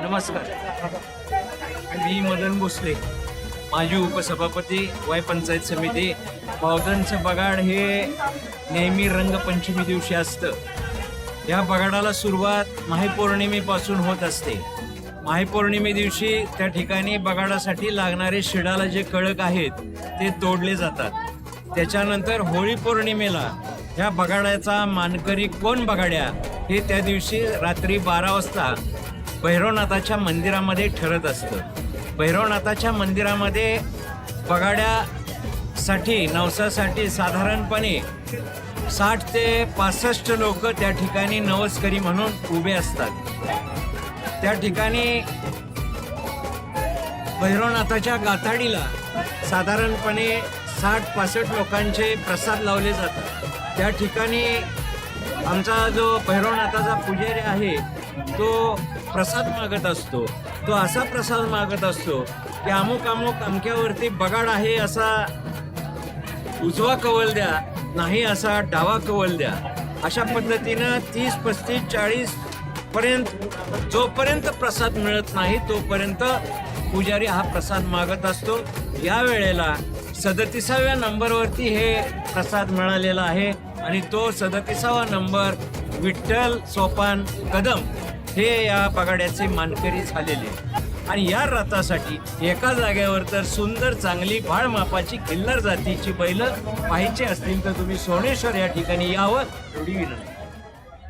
नमस्कार, मी मदन भोसले, माजी उपसभापती वाय पंचायत समिती. बावधनचं बगाड हे नेहमी रंगपंचमी दिवशी असतं. या बगाडाला सुरुवात माहीपौर्णिमेपासून होत असते. माहीपौर्णिमे दिवशी त्या ठिकाणी बगाडासाठी लागणारे शिडाला जे कळक आहेत ते तोडले जातात. त्याच्यानंतर होळी पौर्णिमेला ह्या बगाड्याचा मानकरी कोण बगाड्या हे त्या दिवशी रात्री 12 वाजता भैरवनाथाच्या मंदिरामध्ये ठरत असतं. भैरवनाथाच्या मंदिरामध्ये बगाड्यासाठी नवसासाठी साधारणपणे 60 ते 65 लोक त्या ठिकाणी नवसकरी म्हणून उभे असतात. त्या ठिकाणी भैरवनाथाच्या गाथाडीला साधारणपणे 60-65 लोकांचे प्रसाद लावले जातात. त्या ठिकाणी आमचा जो भैरवनाथाचा पुजारी आहे तो प्रसाद मागत असतो. तो असा प्रसाद मागत असतो की अमुक अमुक अमक्यावरती बगाड आहे, असा उजवा कवल द्या, नाही असा डावा कवल द्या. अशा पद्धतीनं 30, 35, 40 पर्यंत जोपर्यंत प्रसाद मिळत नाही तोपर्यंत पुजारी हा प्रसाद मागत असतो. या वेळेला 37व्या नंबरवरती हे प्रसाद मिळालेला आहे आणि तो 37वा नंबर विठ्ठल सोपान कदम हे या बगाड्याचे मानकरी झालेले. आणि या रथासाठी एका जागेवर तर सुंदर चांगली भाळ मापाची खिल्लार जातीची बैल पाहायची असतील तर तुम्ही सोनेश्वर या ठिकाणी यावं एवढी विनंती.